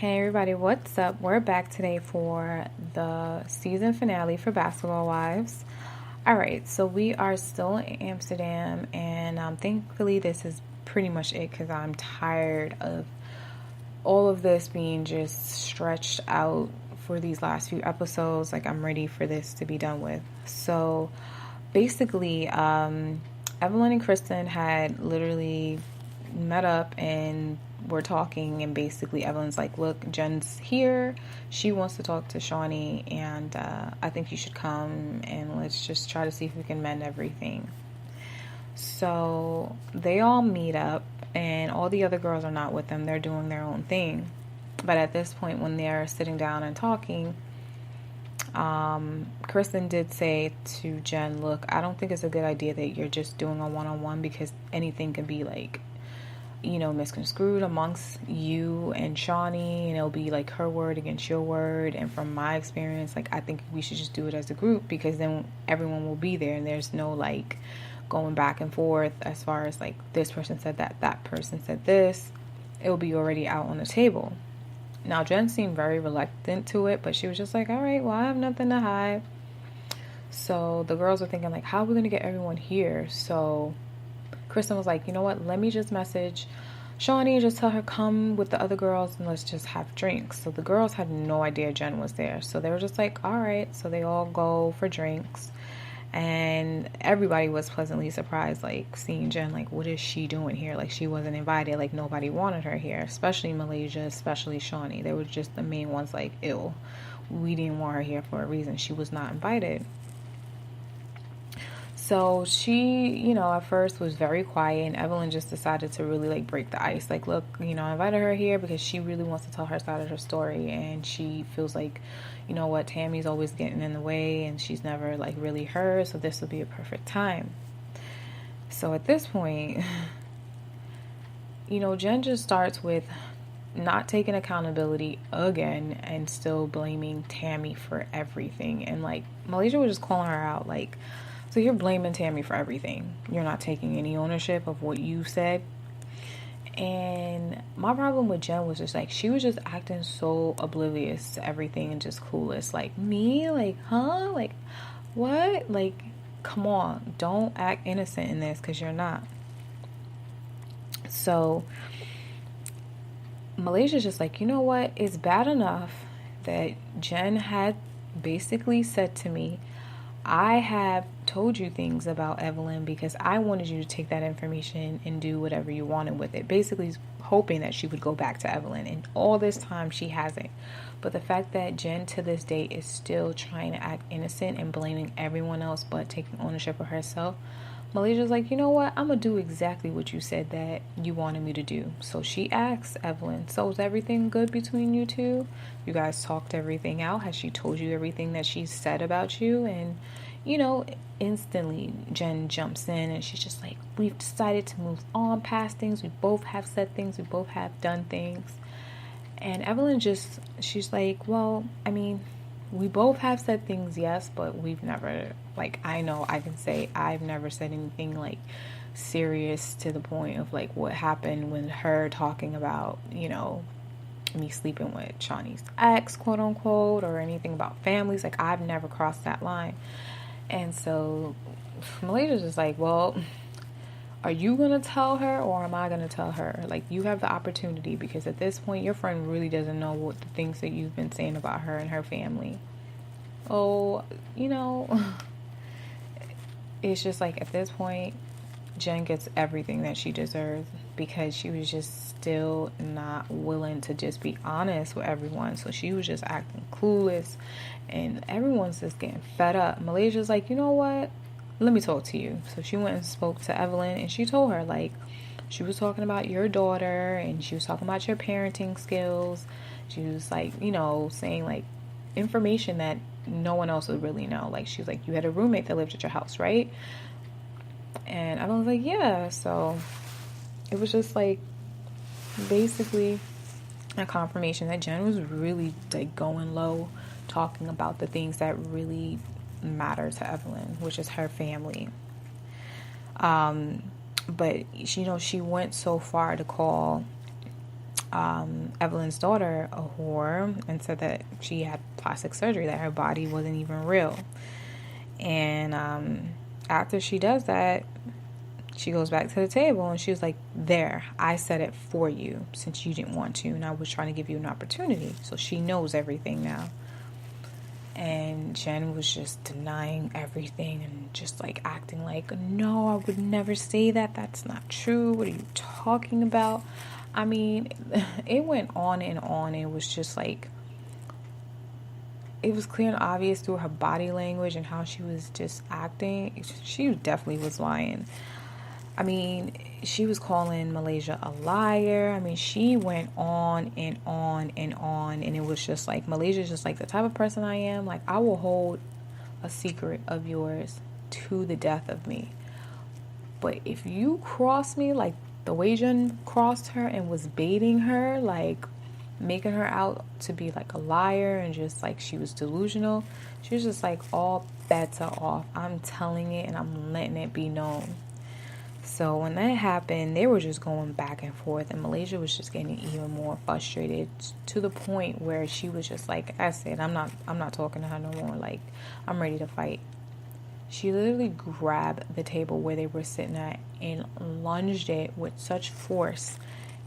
Hey everybody, what's up? We're back today for the season finale for Basketball Wives. Alright, so we are still in Amsterdam, and thankfully this is pretty much it because I'm tired of all of this being just stretched out for these last few episodes. Like, I'm ready for this to be done with. So basically, Evelyn and Kristen had literally met up and were talking, and basically Evelyn's like, look, Jen's here, she wants to talk to Shaunie, and I think you should come and let's just try to see if we can mend everything. So they all meet up, and all the other girls are not with them, they're doing their own thing. But at this point, when they're sitting down and talking, Kristen did say to Jen, look, I don't think it's a good idea that you're just doing a one-on-one, because anything could be like, misconstrued amongst you and Shaunie, and it'll be like her word against your word. And from my experience, like, I think we should just do it as a group, because then everyone will be there and there's no like going back and forth as far as like this person said that person said this. It'll be already out on the table. Now, Jen seemed very reluctant to it, but she was just like, all right, well, I have nothing to hide. So the girls were thinking, like, how are we going to get everyone here? So Kristen was like, you know what, let me just message Shaunie and just tell her come with the other girls and let's just have drinks. So the girls had no idea Jen was there. So they were just like, all right. So they all go for drinks. And everybody was pleasantly surprised, like, seeing Jen, like, what is she doing here? Like, she wasn't invited. Like, nobody wanted her here, especially Malaysia, especially Shaunie. They were just the main ones, like, ew, we didn't want her here for a reason. She was not invited. So she, at first was very quiet, and Evelyn just decided to really like break the ice. Like, look, I invited her here because she really wants to tell her side of her story, and she feels like, Tammy's always getting in the way and she's never like really heard, so this will be a perfect time. So at this point, Jen just starts with not taking accountability again and still blaming Tammy for everything. And like, Malaysia was just calling her out, like, so you're blaming Tammy for everything. You're not taking any ownership of what you said. And my problem with Jen was just like, she was just acting so oblivious to everything and just clueless. Like, me? Like, huh? Like, what? Like, come on. Don't act innocent in this, because you're not. So Malaysia's just like, you know what? It's bad enough that Jen had basically said to me, I have told you things about Evelyn because I wanted you to take that information and do whatever you wanted with it. Basically hoping that she would go back to Evelyn. And all this time she hasn't. But the fact that Jen to this day is still trying to act innocent and blaming everyone else but taking ownership of herself, Malaysia's like, you know what? I'm going to do exactly what you said that you wanted me to do. So she asks Evelyn, so is everything good between you two? You guys talked everything out? Has she told you everything that she said about you? And, instantly Jen jumps in and she's just like, we've decided to move on past things. We both have said things. We both have done things. And Evelyn she's like, well, I mean, we both have said things, yes, but we've never, like, I know I can say I've never said anything, like, serious to the point of, like, what happened when her talking about, me sleeping with Shaunie's ex, quote unquote, or anything about families. Like, I've never crossed that line. And so Malaysia's just like, well, are you going to tell her or am I going to tell her? Like, you have the opportunity, because at this point, your friend really doesn't know what the things that you've been saying about her and her family. Oh, it's just like, at this point, Jen gets everything that she deserves, because she was just still not willing to just be honest with everyone. So she was just acting clueless, and everyone's just getting fed up. Malaysia's like, you know what? Let me talk to you. So she went and spoke to Evelyn, and she told her, like, she was talking about your daughter, and she was talking about your parenting skills. She was like, saying like information that no one else would really know. Like, she was like, you had a roommate that lived at your house, right? And I was like, yeah. So it was just like basically a confirmation that Jen was really like going low, talking about the things that really matter to Evelyn, which is her family. But she went so far to call Evelyn's daughter a whore and said that she had plastic surgery, that her body wasn't even real. And after she does that, she goes back to the table and she was like, there, I said it for you since you didn't want to, and I was trying to give you an opportunity. So she knows everything now. And Jen was just denying everything and just like acting like, no, I would never say that. That's not true. What are you talking about? I mean, it went on and on. It was just like, it was clear and obvious through her body language and how she was just acting. She definitely was lying. I mean, she was calling Malaysia a liar. I mean, she went on and on and on. And it was just like, Malaysia's just like the type of person I am. Like, I will hold a secret of yours to the death of me. But if you cross me, like the way Jen crossed her and was baiting her, like making her out to be like a liar and just like she was delusional, she was just like, all bets are off. I'm telling it and I'm letting it be known. So when that happened, they were just going back and forth, and Malaysia was just getting even more frustrated to the point where she was just like, I said, I'm not talking to her no more. Like, I'm ready to fight. She literally grabbed the table where they were sitting at and lunged it with such force.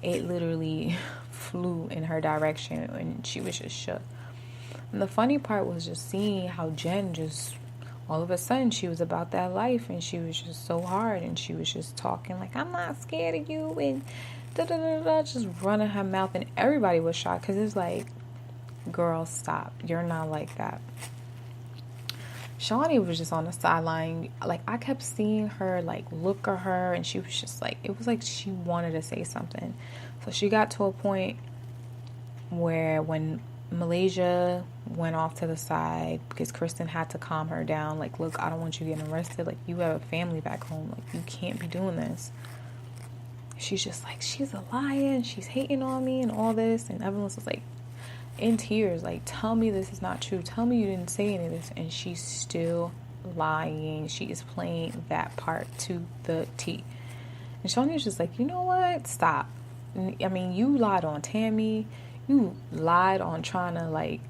It literally flew in her direction, and she was just shook. And the funny part was just seeing how Jen just, all of a sudden, she was about that life, and she was just so hard, and she was just talking like, I'm not scared of you, and da-da-da-da, just running her mouth, and everybody was shocked, because it's like, girl, stop. You're not like that. Shaunie was just on the sideline. Like, I kept seeing her, like, look at her, and she was just like, it was like she wanted to say something. So she got to a point where when Malaysia went off to the side because Kristen had to calm her down, like, look, I don't want you getting arrested, like, you have a family back home, like, you can't be doing this. She's just like, she's a liar and she's hating on me and all this, and Evelyn was like in tears, like, tell me this is not true, tell me you didn't say any of this. And she's still lying. She is playing that part to the T. And Shaunie was just like, you know what, stop. I mean, you lied on Tammy. You lied on trying to, like,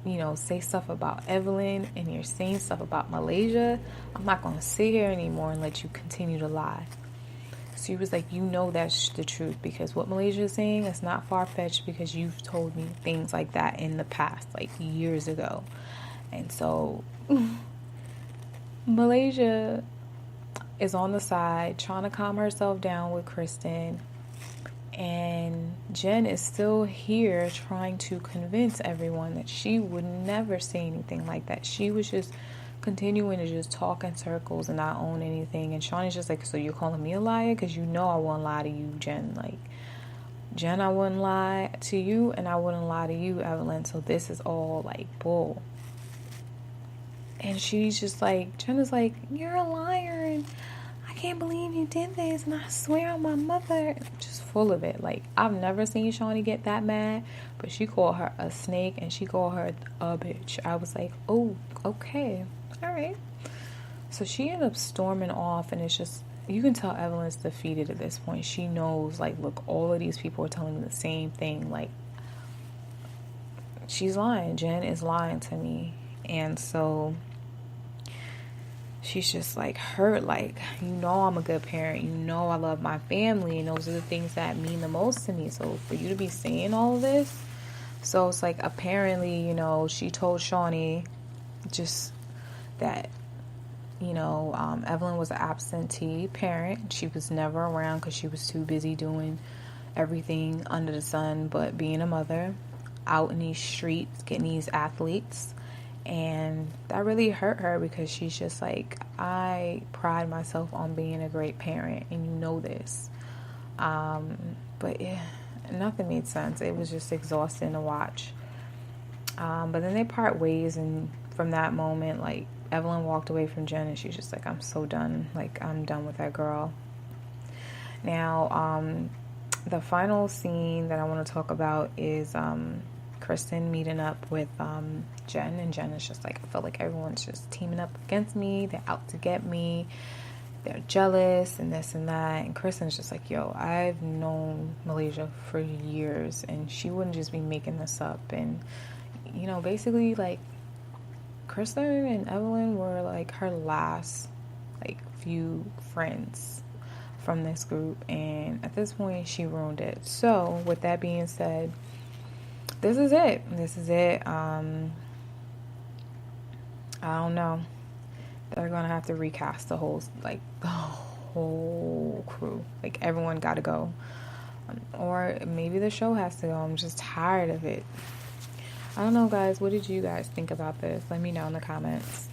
you know, say stuff about Evelyn, and you're saying stuff about Malaysia. I'm not going to sit here anymore and let you continue to lie. So he was like, you know that's the truth, because what Malaysia is saying is not far-fetched, because you've told me things like that in the past, like years ago. And so Malaysia is on the side trying to calm herself down with Kristen. And Jen is still here trying to convince everyone that she would never say anything like that. She was just continuing to just talk in circles and not own anything. And Shaunie's just like, so you're calling me a liar? Because you know I wouldn't lie to you, Jen. Like, Jen, I wouldn't lie to you, and I wouldn't lie to you, Evelyn. So this is all, like, bull. And she's just like, Jen is like, you're a liar, and I can't believe you did this, and I swear on my mother. Just full of it. Like, I've never seen Shaunie get that mad, but she called her a snake, and she called her a bitch. I was like, oh, okay, all right. So she ended up storming off, and it's just, you can tell Evelyn's defeated at this point. She knows, like, look, all of these people are telling me the same thing. Like, she's lying. Jen is lying to me. And so she's just like hurt, like, you know I'm a good parent, you know I love my family, and those are the things that mean the most to me. So for you to be saying all of this, so it's like, apparently, you know, she told Shaunie just that, you know, Evelyn was an absentee parent. She was never around because she was too busy doing everything under the sun but being a mother out in these streets, getting these athletes. And that really hurt her, because she's just like, I pride myself on being a great parent, and you know this. But yeah, nothing made sense. It was just exhausting to watch. But then they part ways, and from that moment, like, Evelyn walked away from Jen, and she's just like, I'm so done. Like, I'm done with that girl. Now, the final scene that I want to talk about is Kristen meeting up with Jen, and Jen is just like, I feel like everyone's just teaming up against me. They're out to get me. they're jealous and this and that. And Kristen's just like, yo, I've known Malaysia for years, and she wouldn't just be making this up. And, you know, basically, like, Kristen and Evelyn were, like, her last, like, few friends from this group. And at this point, she ruined it. So, with that being said, this is it. I don't know. They're gonna have to recast the whole crew. Like, everyone gotta go, or maybe the show has to go. I'm just tired of it. I don't know, guys. What did you guys think about this? Let me know in the comments.